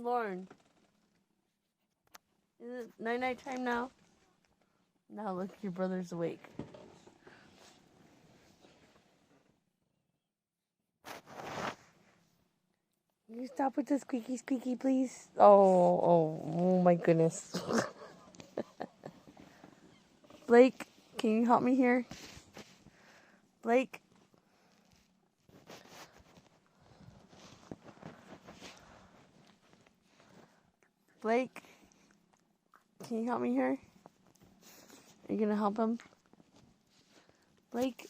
Lauren, is it night-night time now? Now look, your brother's awake. Can you stop with the squeaky, please? Oh my goodness. Blake, can you help me here? Blake? Blake? Can you help me here? Are you gonna help him? Blake?